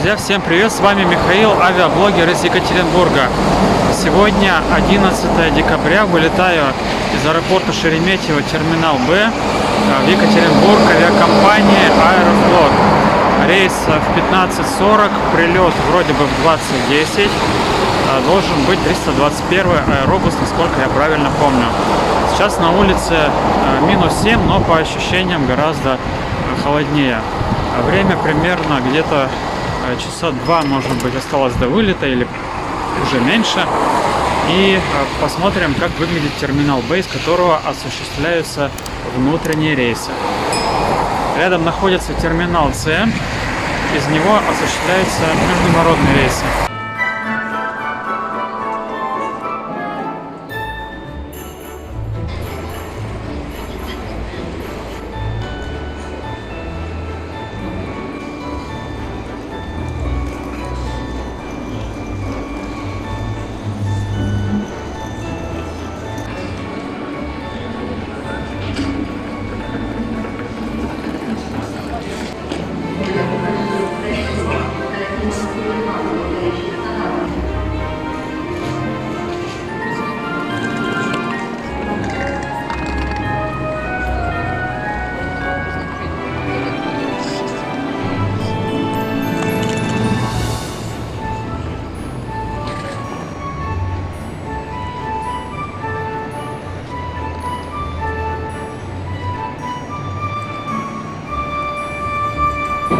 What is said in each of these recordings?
Друзья, всем привет! С вами Михаил, авиаблогер из Екатеринбурга. Сегодня 11 декабря, вылетаю из аэропорта Шереметьево, терминал Б, в Екатеринбург, авиакомпании Аэрофлот. Рейс в 15:40, прилет вроде бы в 20:10. Должен быть 321 аэробус, насколько я правильно помню. Сейчас на улице -7, но по ощущениям гораздо холоднее. Время примерно где-то часа 2, может быть, осталось до вылета или уже меньше. И посмотрим, как выглядит терминал Б, из которого осуществляются внутренние рейсы. Рядом находится терминал С, из него осуществляются международные рейсы.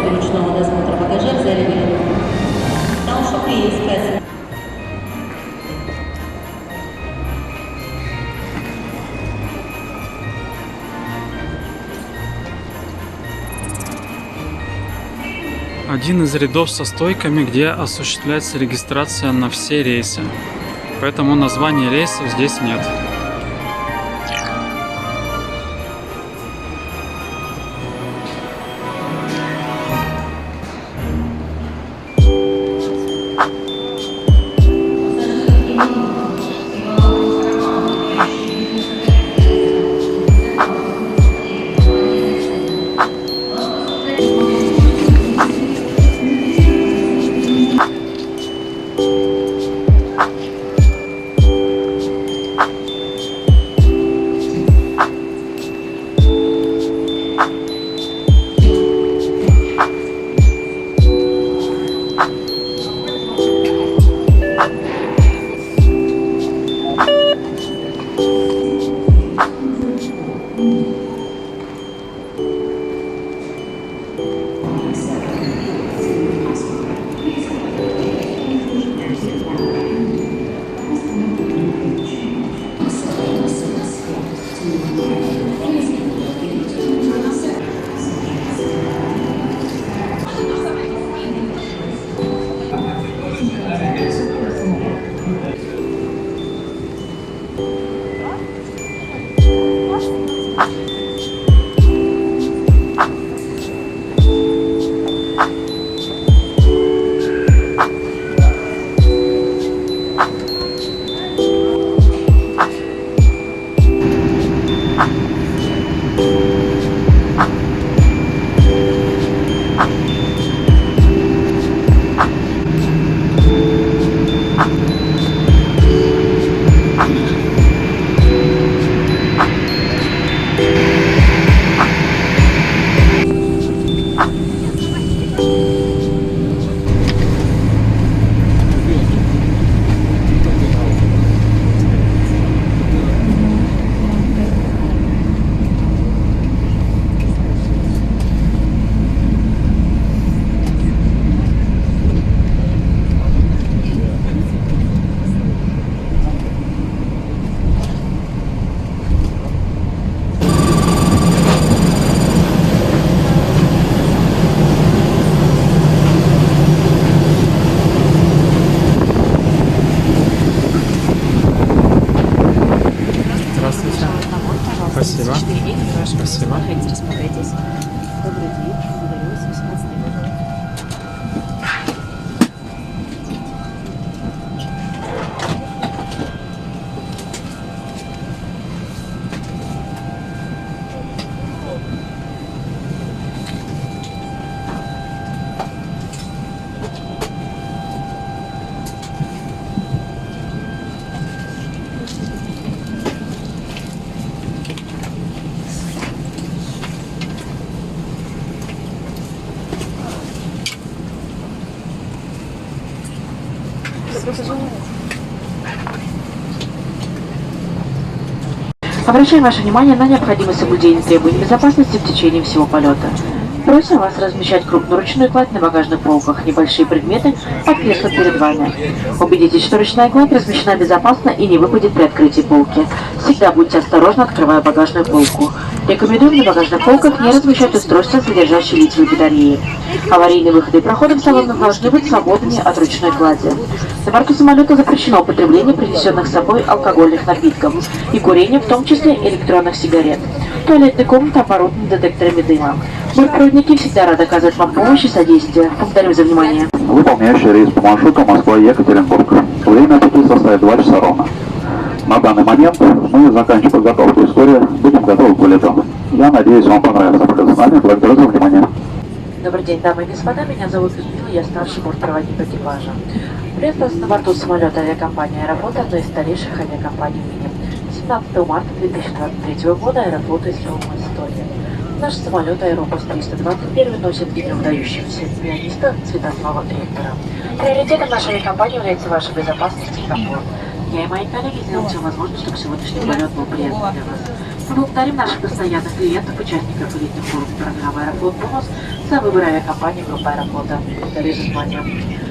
Ручного досмотра багажа в зале билетов. Тауншоп есть касса. Один из рядов со стойками, где осуществляется регистрация на все рейсы. Поэтому названия рейсов здесь нет. Спасибо. Спасибо. Располагайтесь. Добрый день. Благодарю вас. 18 год. Обращаем ваше внимание на необходимость соблюдения требований безопасности в течение всего полета. Просим вас размещать крупную ручную кладь на багажных полках, небольшие предметы под креслом перед вами. Убедитесь, что ручная кладь размещена безопасно и не выпадет при открытии полки. Всегда будьте осторожны, открывая багажную полку. Рекомендуем на багажных полках не размещать устройства, содержащие литиевые батареи. Аварийные выходы и проходы в салонах должны быть свободными от ручной клади. На борту самолета запрещено употребление принесенных с собой алкогольных напитков и курение, в том числе электронных сигарет. Туалетная комната оборудована детекторами дыма. Бортпроводники всегда рады оказать вам помощь и содействие. Благодарю за внимание. Выполняющий рейс по маршруту Москва-Екатеринбург. Время пути составит 2 часа ровно. На данный момент мы заканчиваем подготовку. Вскоре будем готовы к вылету. Я надеюсь, вам понравится полет с нами. Благодарю за внимание. Добрый день, дамы и господа. Меня зовут Людмила, я старший бортпроводник экипажа. Приветствую вас на борту самолета авиакомпании «Аэрофлот», одной из старейших авиакомпаний в мире. 17 марта 2023 года «Аэрофлот» сделал историю. Наш самолет Аэробус 321 носит имя выдающегося пианиста Святослава Ректора. Приоритетом нашей авиакомпании является ваша безопасность и комфорт. Я и мои коллеги сделаем все возможное, чтобы сегодняшний полет был приятным для вас. Мы благодарим наших постоянных клиентов, участников элитных форумов программы «Аэрофлот Бонус» за выбор авиакомпании группы «Аэрофлота». Благодарю за внимание.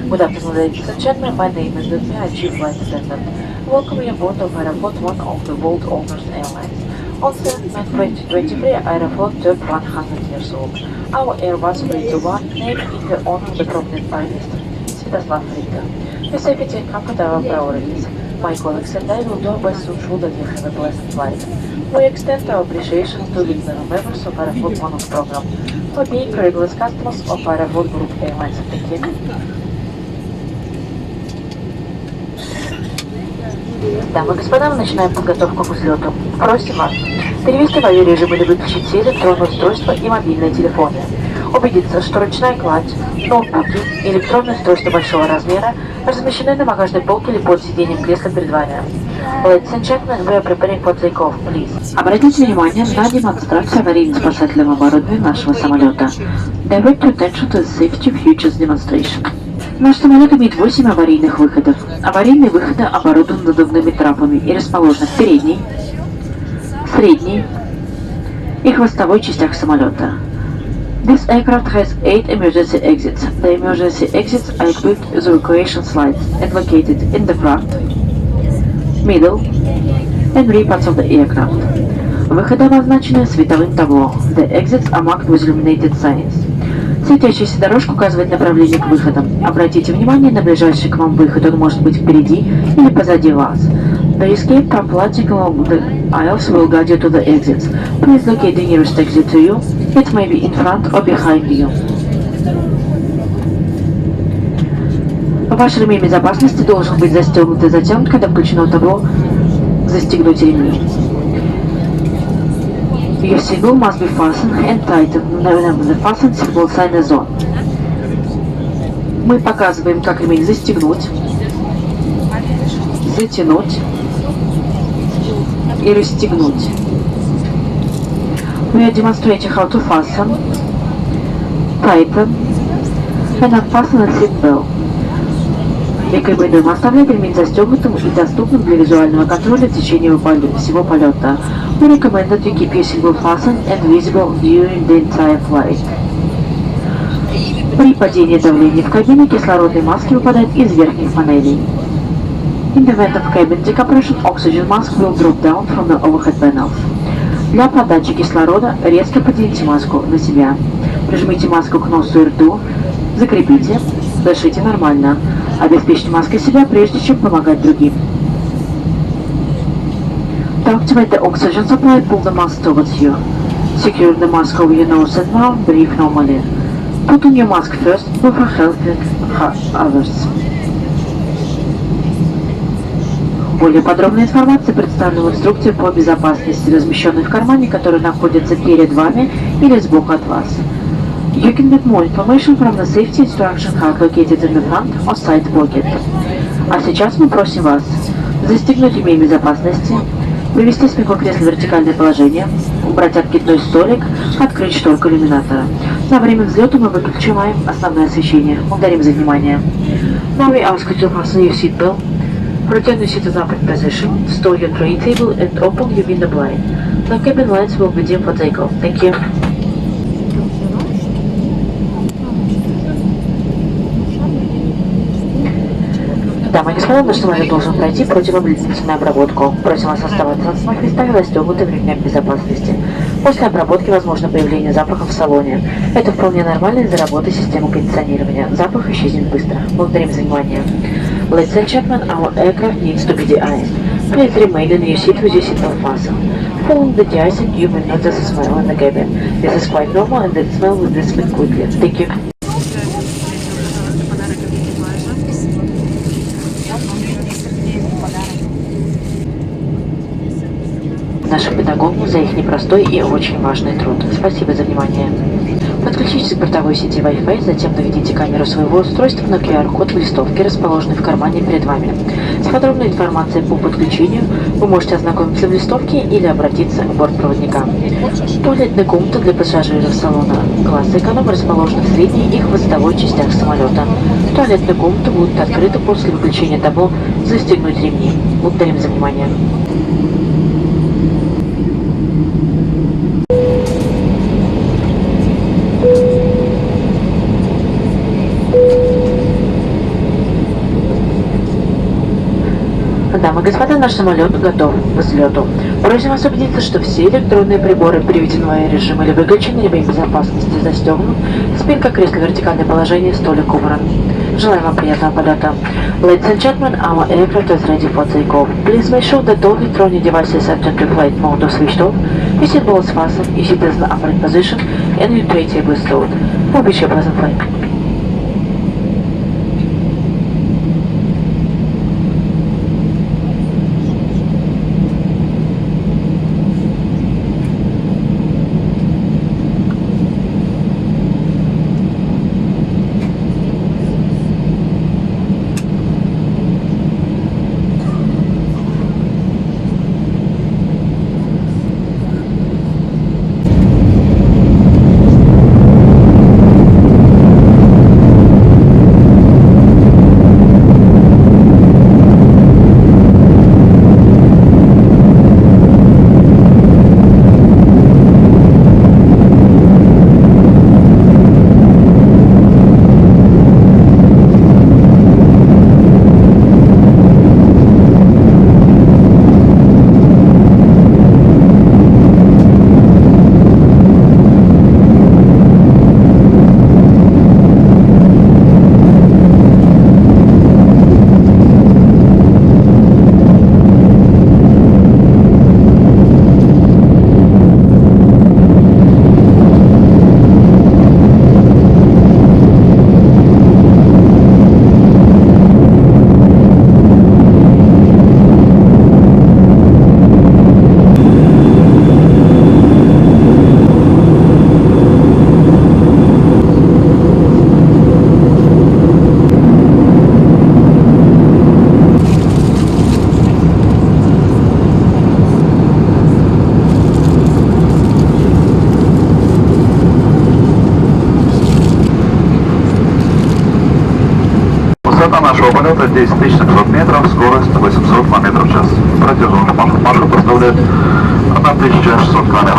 Good afternoon, ladies and gentlemen. My name is Ludmila, Chief Flight Attendant. Welcome you aboard of Aeroflot, one of the world owners airlines. On 7th May 2023, Aeroflot turned 100 years old. Our Airbus A321, named in the honor of the prominent pianist Святослав Richter. Your safety and comfort are our priorities. My colleagues and I will do our best to ensure that you have a pleasant flight. We extend our appreciation to the members of Aeroflot Bonus program for being regular customers of Aeroflot Group Airlines. Thank you. Дамы и господа, мы начинаем подготовку к взлету. Просим вас перевести в авиарежим или выключить все электронные устройства и мобильные телефоны. Убедиться, что ручная кладь, ноутбуки и электронные устройства большого размера размещены на багажной полке или под сиденьем кресла перед вами. Ladies and gentlemen, we are preparing for takeoff, please. Обратите внимание на демонстрацию аварийно-спасательного оборудования нашего самолета. Direct your attention to the safety features demonstration. Наш самолет имеет 8 аварийных выходов. Аварийные выходы оборудованы надувными трапами и расположены в передней, средней и хвостовой частях самолета. This aircraft has 8 emergency exits. The emergency exits are equipped with evacuation slides and located in the front, middle and rear parts of the aircraft. Выходы обозначены световым табло. The exits are marked with illuminated signs. Светящаяся дорожка указывает направление к выходам. Обратите внимание на ближайший к вам выход. Он может быть впереди или позади вас. The escape from flighting along the aisles will guide you to the exits. Please locate the nearest exit to you. It may be in front or behind you. Ваш ремень безопасности должен быть застегнут и затянут, когда включено табло «Застегнуть ремни». Your seatbelt must be fastened and tightened whenever the fastened seatbelt sign is on. Мы показываем, как ремень застегнуть, затянуть и расстегнуть. We are demonstrating how to fasten, tighten and unfasten a seatbelt. Рекомендуем оставлять ремень застегнутым и доступным для визуального контроля в течение всего полета. We recommend that you keep your seatbelt fastened and visible during the entire flight. При падении давления в кабине кислородные маски выпадают из верхних панелей. In the event of cabin decompression, oxygen mask will drop down from the overhead panels. Для подачи кислорода резко поднимите маску на себя. Прижмите маску к носу и рту, закрепите, дышите нормально. Обеспечьте маской себя, прежде чем помогать другим. To activate the oxygen supply, pull the mask towards you. Secure the mask over your nose and mouth, breathe normally. Put on your mask first before helping others. Более подробная информация представлена в инструкции по безопасности, размещенной в кармане, который находится перед вами или сбоку от вас. You can get more information from the safety instruction card located in the front or side pocket. А сейчас мы просим вас застегнуть ремень безопасности, привести спинку кресла в вертикальное положение, убрать откидной столик, открыть шторку иллюминатора. На время взлета мы выключаем основное освещение. Благодарим за внимание. Now we ask you to fasten your seatbelt, Return the seat to upright position, store your tray table and open your window blind. The cabin lights will be dim for takeoff. Thank you. Дамы и господа, наш самолет должен пройти противообледенительную обработку. Просим вас оставаться на своих местах и застегнуты в ремнях безопасности. После обработки возможно появление запаха в салоне. Это вполне нормально из-за работы системы кондиционирования. Запах исчезнет быстро. Благодарим за внимание. Ladies and gentlemen, our aircraft needs to be de-iced. Please remain in your seat with your seatbelt fastened. Following the de-icing, you will notice a smell in the cabin. This is quite normal and the smell will dissipate quickly. Thank you. Нашим педагогам за их непростой и очень важный труд. Спасибо за внимание. Подключитесь к бортовой сети Wi-Fi, затем наведите камеру своего устройства на QR-код в листовке, расположенной в кармане перед вами. С подробной информацией по подключению вы можете ознакомиться в листовке или обратиться к бортпроводникам. Туалетная комната для пассажиров салона класса эконом расположена в средней и хвостовой частях самолета. Туалетная комната будет открыта после выключения табло «Застегнуть ремни». Благодарим за внимание. Дамы и господа, наш самолет готов к взлету. Просим вас убедиться, что все электронные приборы приведены в авиарежим или выключены, ремень безопасности застегнут, спинка кресла в вертикальное положение, столик убран. Желаем вам приятного полета. Ladies and gentlemen, our aircraft is ready for takeoff. Please make sure that all electronic devices are turned to flight mode or switched off. Your seatbelt is fastened, your seat is in the upright position, and your tray table is stowed. We wish you a pleasant flight. Высота нашего полета 10 700 метров, скорость 800 км в час. Протяженность маршрута составляет 1600 км.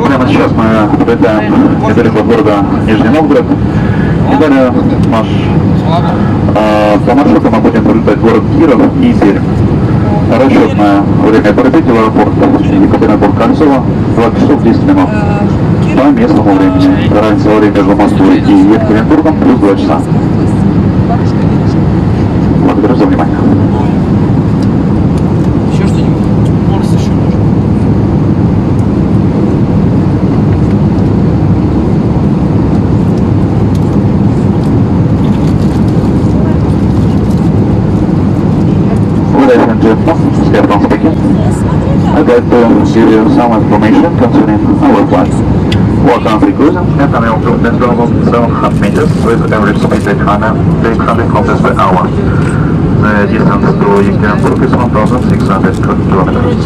Прямо сейчас мы прилетаем недалеко от города Нижний Новгород. И далее по маршруту мы будем прилетать в город Киров и Пермь. Расчетное время прибытия в аэропорт Екатеринбург-Кольцово 20 часов 10 минут. По местному времени. Разница во времени между Москвой и Екатеринбургом плюс 2 часа. Благодарю за внимание. Еще что-нибудь? Морс еще можно. Ladies and gentlemen, Stefan speaking. I'd like to give you some information concerning our flight. We are currently cruising at an altitude of 700 meters with average speed 800 kilometers per hour. The distance to Ekaterinburg is 1,600 kilometers.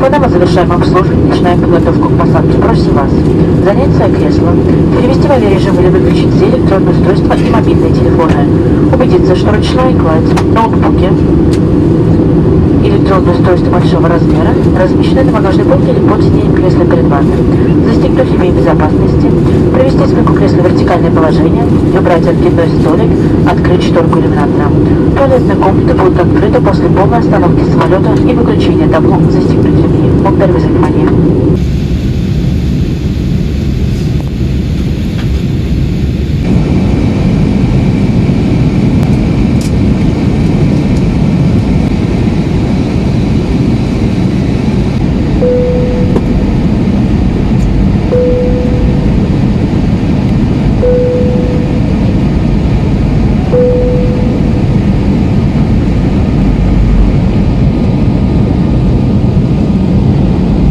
Господа, мы завершаем обслуживание, начинаем подготовку к посадке. Просим вас занять свое кресло, перевести в авиарежим или выключить все электронные устройства и мобильные телефоны. Убедиться, что ручная кладь, ноутбуки, электронные устройства большого размера размещены на багажной полке или под сиденьем кресла перед вами. Застегнуть ремень безопасности, привести спинку кресла в вертикальное положение, убрать откидной столик, открыть шторку иллюминатора. Туалетные комнаты будут открыты после полной остановки самолета и выключения табло «Застегнуть ремни». Благодарю за внимание.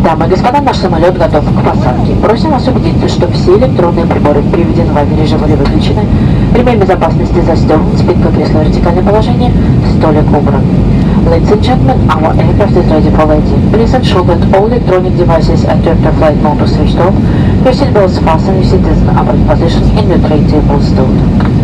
Дамы и господа, наш самолет готов к посадке. Просим вас убедиться, что все электронные приборы приведены в авиарежим или выключены, ремень безопасности застегнут, спинка кресла в вертикальное положение, столик убран. Ladies and gentlemen, our aircraft is ready for landing. Please ensure that all electronic devices and aircraft flight mode are switched off, your seatbelts fastened, your seat is in upright position, and your tray table stowed.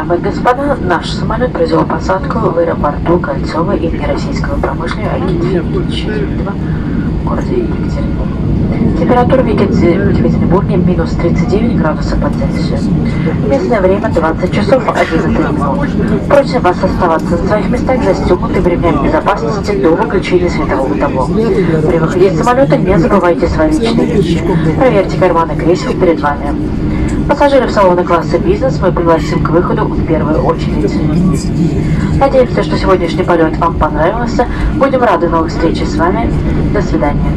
Дамы и господа, наш самолет произвел посадку в аэропорту Кольцово имени российского промышленника Акинфеева в городе Екатеринбург. Температура в Екатеринбурге минус 39 градусов по Цельсию. Местное время 20 часов 11 минут. Просим вас оставаться на своих местах застегнутыми ремнями безопасности до выключения светового табло. При выходе из самолета не забывайте свои личные вещи. Проверьте карманы кресел перед вами. Пассажиров салона класса бизнес мы пригласим к выходу в первую очередь. Надеемся, что сегодняшний полет вам понравился. Будем рады новой встрече с вами. До свидания.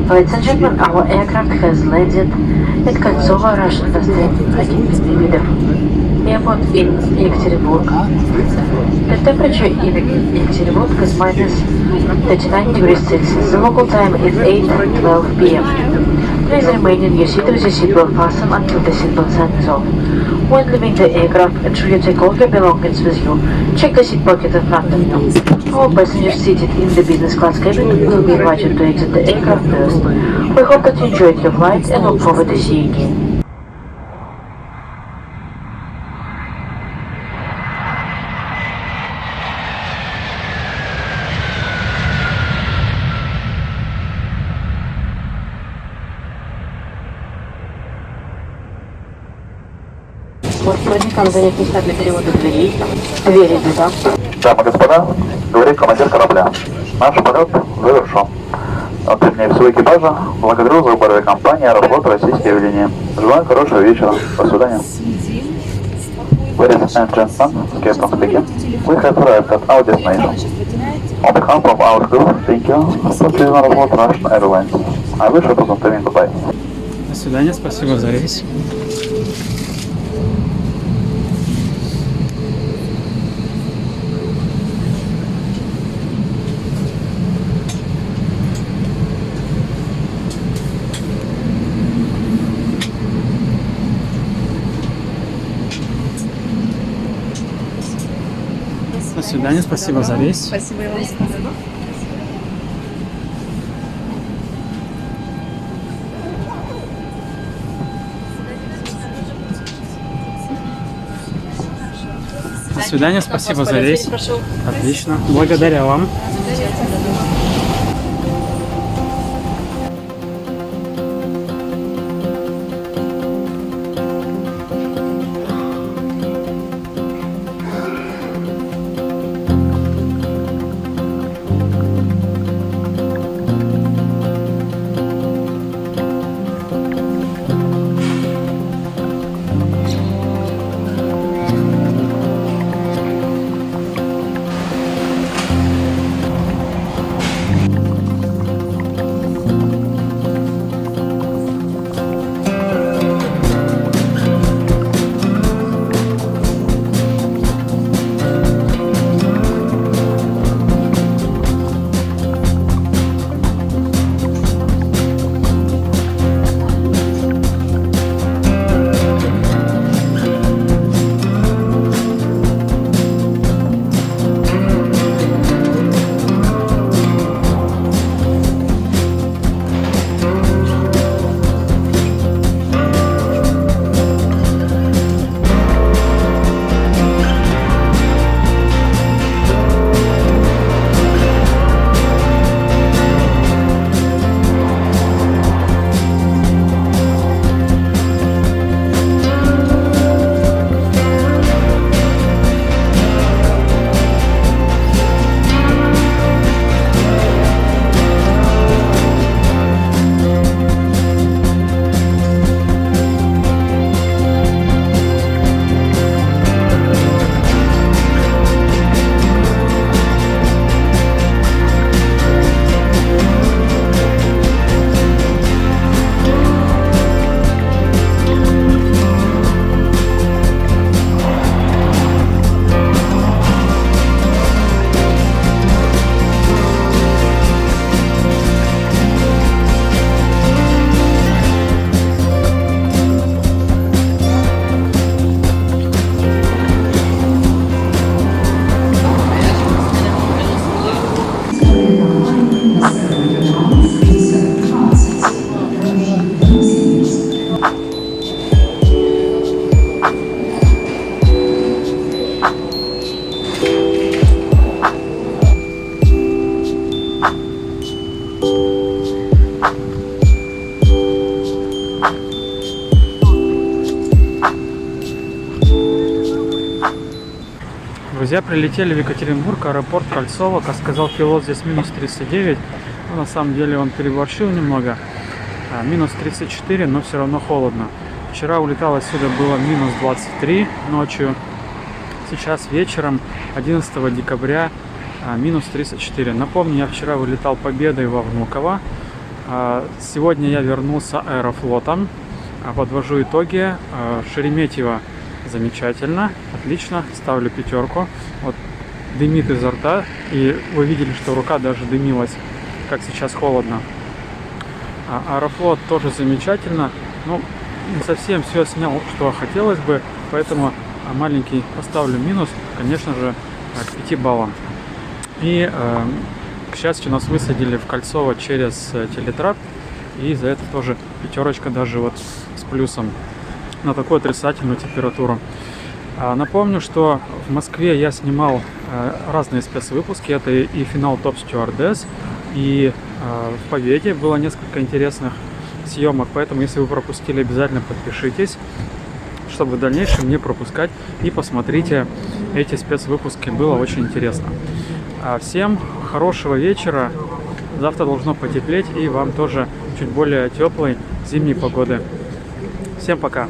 Ladies and gentlemen, our aircraft has landed at Koltsovo, Russian Airport in Yekaterinburg. The temperature in Yekaterinburg is minus 39 degrees Celsius. The local time is 8:12 p.m. Please remain in your seat with your seatbelt fastened until the seatbelt sign is off. When leaving the aircraft, ensure you take all your belongings with you. Check the seat pocket in front of you. All passengers seated in the business class cabin will be invited to exit the aircraft first. We hope that you enjoyed your flight and look forward to seeing you again. Вот сегодня как занять места для перевода дверей. Двери туда. Дамы и господа, говорит командир корабля. Наш полет завершен. От имени всего экипажа благодарю за выбор авиакомпании «Аэрофлот Российские авиалинии». Желаю хорошего вечера. До свидания. Ladies and gentlemen, Captain speaking. We have arrived at our destination. On behalf of our crew, thank you for choosing Aeroflot Russian Airlines. I wish you a pleasant evening. Goodbye. До свидания, спасибо за рейс. До свидания, спасибо за рейс. Спасибо и вам. До свидания, спасибо за рейс. Прошел. Отлично, благодаря вам. Друзья, прилетели в Екатеринбург, аэропорт Кольцово. Как сказал пилот, здесь минус 39. Но на самом деле он переборщил немного. Минус 34, но все равно холодно. Вчера улетал отсюда, было минус 23 ночью. Сейчас вечером, 11 декабря, минус 34. Напомню, я вчера вылетал Победой во Внуково. Сегодня я вернулся аэрофлотом. Подвожу итоги. Шереметьево замечательно, отлично, ставлю 5. Вот дымит изо рта, и вы видели, что рука даже дымилась, как сейчас холодно. Аэрофлот тоже замечательно, но не совсем все снял, что хотелось бы, поэтому маленький поставлю минус, конечно же, к 5 баллам. И, к счастью, нас высадили в Кольцово через Телетрап, и за это тоже 5 даже вот с плюсом на такую отрицательную температуру. Напомню, что в Москве я снимал разные спецвыпуски. Это и финал Топ Стюардесс, и в Победе было несколько интересных съемок. Поэтому, если вы пропустили, обязательно подпишитесь, чтобы в дальнейшем не пропускать. И посмотрите эти спецвыпуски. Было очень интересно. Всем хорошего вечера. Завтра должно потеплеть, и вам тоже чуть более теплой зимней погоды. Всем пока!